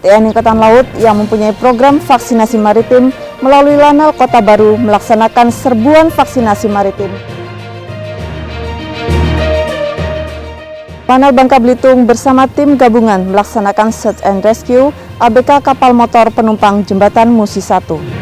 TNI Angkatan Laut yang mempunyai program vaksinasi maritim melalui Lanal Kota Baru melaksanakan serbuan vaksinasi maritim. Lanal Bangka Belitung bersama tim gabungan melaksanakan search and rescue ABK kapal motor penumpang jembatan Musi 1.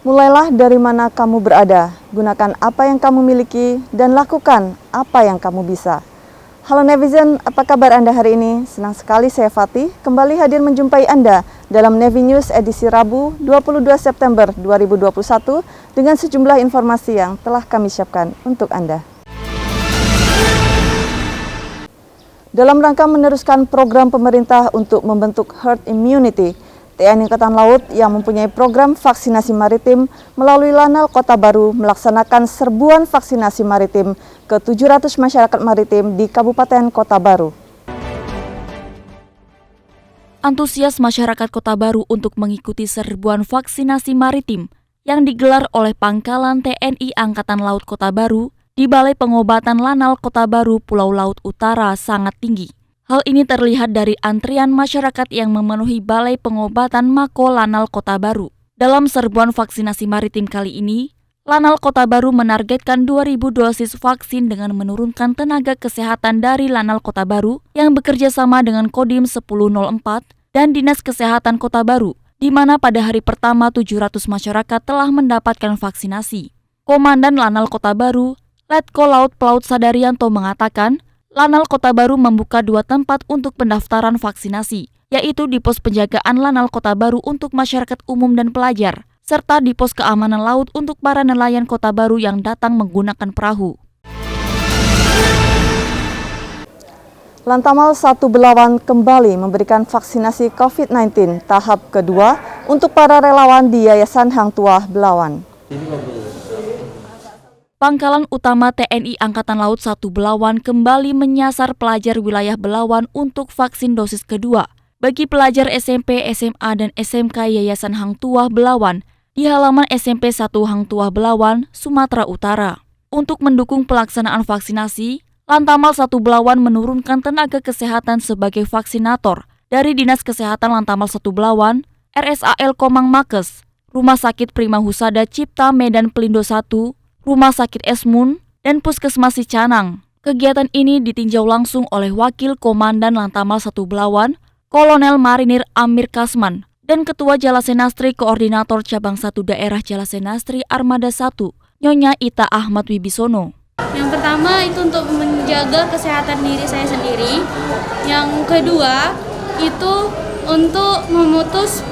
Mulailah dari mana kamu berada, gunakan apa yang kamu miliki, dan lakukan apa yang kamu bisa. Halo Nevision, apa kabar Anda hari ini? Senang sekali saya Fatih, kembali hadir menjumpai Anda dalam Nevi News edisi Rabu 22 September 2021 dengan sejumlah informasi yang telah kami siapkan untuk Anda. Dalam rangka meneruskan program pemerintah untuk membentuk herd immunity, TNI Angkatan Laut yang mempunyai program vaksinasi maritim melalui Lanal Kota Baru melaksanakan serbuan vaksinasi maritim ke 700 masyarakat maritim di Kabupaten Kota Baru. Antusias masyarakat Kota Baru untuk mengikuti serbuan vaksinasi maritim yang digelar oleh Pangkalan TNI Angkatan Laut Kota Baru di Balai Pengobatan Lanal Kota Baru Pulau Laut Utara sangat tinggi. Hal ini terlihat dari antrian masyarakat yang memenuhi Balai Pengobatan Mako Lanal Kota Baru. Dalam serbuan vaksinasi maritim kali ini, Lanal Kota Baru menargetkan 2.000 dosis vaksin dengan menurunkan tenaga kesehatan dari Lanal Kota Baru yang bekerja sama dengan Kodim 1004 dan Dinas Kesehatan Kota Baru, di mana pada hari pertama 700 masyarakat telah mendapatkan vaksinasi. Komandan Lanal Kota Baru, Letko Laut Pelaut Sadarianto mengatakan, Lanal Kota Baru membuka 2 tempat untuk pendaftaran vaksinasi, yaitu di pos penjagaan Lanal Kota Baru untuk masyarakat umum dan pelajar, serta di pos keamanan laut untuk para nelayan Kota Baru yang datang menggunakan perahu. Lantamal 1 Belawan kembali memberikan vaksinasi COVID-19 tahap kedua untuk para relawan di Yayasan Hang Tuah Belawan. Pangkalan Utama TNI Angkatan Laut 1 Belawan kembali menyasar pelajar wilayah Belawan untuk vaksin dosis kedua bagi pelajar SMP, SMA, dan SMK Yayasan Hang Tuah Belawan di halaman SMP 1 Hang Tuah Belawan, Sumatera Utara. Untuk mendukung pelaksanaan vaksinasi, Lantamal 1 Belawan menurunkan tenaga kesehatan sebagai vaksinator dari Dinas Kesehatan Lantamal 1 Belawan, RSAL Komang Makes, Rumah Sakit Prima Husada Cipta Medan Pelindo 1, Rumah Sakit Esmun, dan Puskesmas Cicanang. Kegiatan ini ditinjau langsung oleh Wakil Komandan Lantamal 1 Belawan, Kolonel Marinir Amir Kasman, dan Ketua Jalasenastri Koordinator Cabang 1 Daerah Jalasenastri Armada 1, Nyonya Ita Ahmad Wibisono. Yang pertama itu untuk menjaga kesehatan diri saya sendiri. Yang kedua itu untuk memutus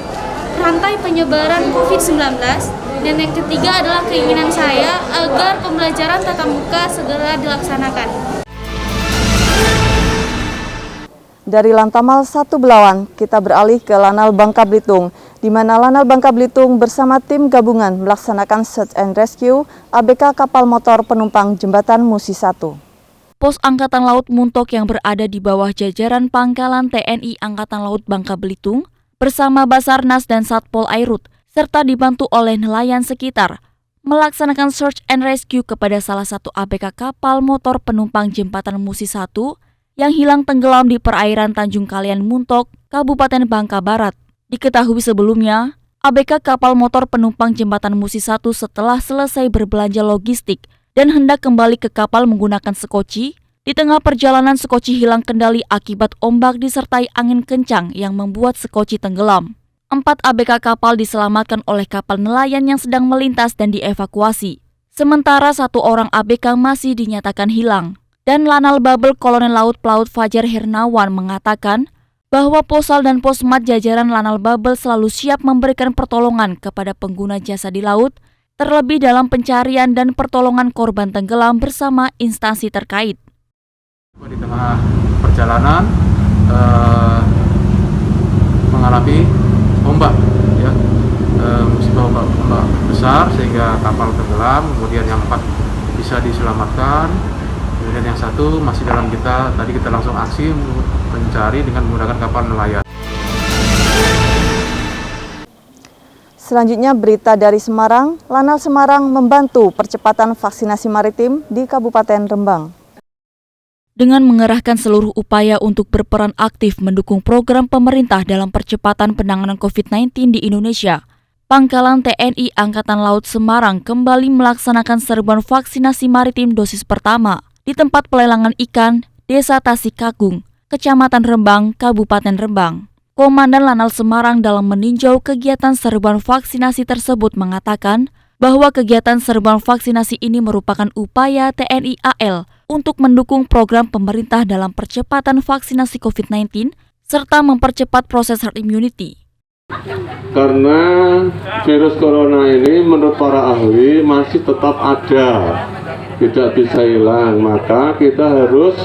rantai penyebaran COVID-19. Dan yang ketiga adalah keinginan saya agar pembelajaran tatap muka segera dilaksanakan. Dari Lantamal 1 Belawan, kita beralih ke Lanal Bangka Belitung, di mana Lanal Bangka Belitung bersama tim gabungan melaksanakan search and rescue ABK kapal motor penumpang jembatan Musi 1. Pos Angkatan Laut Muntok yang berada di bawah jajaran Pangkalan TNI Angkatan Laut Bangka Belitung bersama Basarnas dan Satpol Airut serta dibantu oleh nelayan sekitar, melaksanakan search and rescue kepada salah satu ABK kapal motor penumpang jembatan Musi 1 yang hilang tenggelam di perairan Tanjung Kalian Muntok, Kabupaten Bangka Barat. Diketahui sebelumnya, ABK kapal motor penumpang jembatan Musi 1 setelah selesai berbelanja logistik dan hendak kembali ke kapal menggunakan sekoci, di tengah perjalanan sekoci hilang kendali akibat ombak disertai angin kencang yang membuat sekoci tenggelam. 4 ABK kapal diselamatkan oleh kapal nelayan yang sedang melintas dan dievakuasi. Sementara 1 orang ABK masih dinyatakan hilang. Dan Lanal Babel Kolonel Laut Pelaut Fajar Hernawan mengatakan bahwa Posal dan Posmat jajaran Lanal Babel selalu siap memberikan pertolongan kepada pengguna jasa di laut, terlebih dalam pencarian dan pertolongan korban tenggelam bersama instansi terkait. Di tengah perjalanan mengalami ombak, ya, musibah ombak besar sehingga kapal tenggelam. Kemudian yang 4 bisa diselamatkan. Kemudian Kemudian yang satu masih dalam tadi kita langsung aksi mencari dengan menggunakan kapal nelayan. Selanjutnya berita dari Semarang, Lanal Semarang membantu percepatan vaksinasi maritim di Kabupaten Rembang. Dengan mengerahkan seluruh upaya untuk berperan aktif mendukung program pemerintah dalam percepatan penanganan COVID-19 di Indonesia, Pangkalan TNI Angkatan Laut Semarang kembali melaksanakan serbuan vaksinasi maritim dosis pertama di tempat pelelangan ikan Desa Tasikagung, Kecamatan Rembang, Kabupaten Rembang. Komandan Lanal Semarang dalam meninjau kegiatan serbuan vaksinasi tersebut mengatakan bahwa kegiatan serbuan vaksinasi ini merupakan upaya TNI AL untuk mendukung program pemerintah dalam percepatan vaksinasi COVID-19 serta mempercepat proses herd immunity. Karena virus corona ini menurut para ahli masih tetap ada, tidak bisa hilang, maka kita harus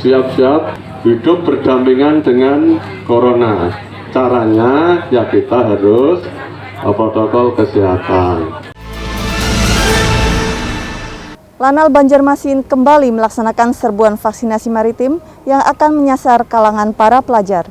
siap-siap hidup berdampingan dengan corona. Caranya ya kita harus protokol kesehatan. Lanal Banjarmasin kembali melaksanakan serbuan vaksinasi maritim yang akan menyasar kalangan para pelajar.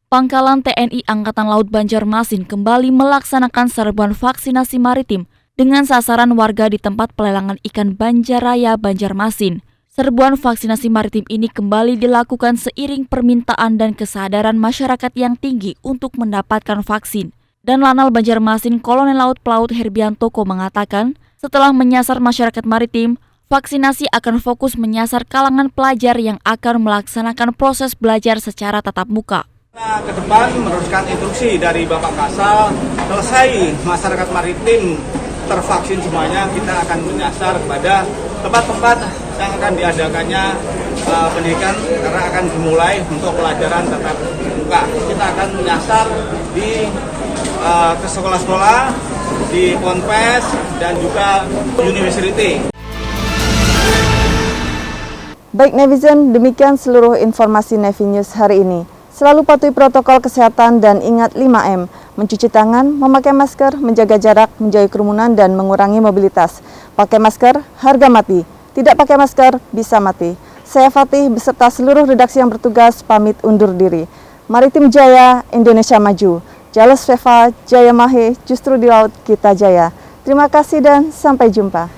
Pangkalan TNI Angkatan Laut Banjarmasin kembali melaksanakan serbuan vaksinasi maritim dengan sasaran warga di tempat pelelangan ikan Banjaraya, Banjarmasin. Serbuan vaksinasi maritim ini kembali dilakukan seiring permintaan dan kesadaran masyarakat yang tinggi untuk mendapatkan vaksin. Dan Lanal Banjarmasin Kolonel Laut Pelaut Herbiantoko mengatakan, setelah menyasar masyarakat maritim, vaksinasi akan fokus menyasar kalangan pelajar yang akan melaksanakan proses belajar secara tatap muka. Nah, ke depan meneruskan instruksi dari Bapak Kasal, selesai masyarakat maritim tervaksin semuanya, kita akan menyasar kepada tempat-tempat yang akan diadakannya pendidikan karena akan dimulai untuk pelajaran tatap muka. Kita akan menyasar di ke sekolah-sekolah, di ponpes dan juga university. Baik netizen, demikian seluruh informasi Nevi News hari ini. Selalu patuhi protokol kesehatan dan ingat 5M, mencuci tangan, memakai masker, menjaga jarak, menjauhi kerumunan, dan mengurangi mobilitas. Pakai masker, harga mati. Tidak pakai masker, bisa mati. Saya Fatih beserta seluruh redaksi yang bertugas pamit undur diri. Maritim Jaya, Indonesia Maju. Jales Veva, Jaya Mahe, justru di laut kita jaya. Terima kasih dan sampai jumpa.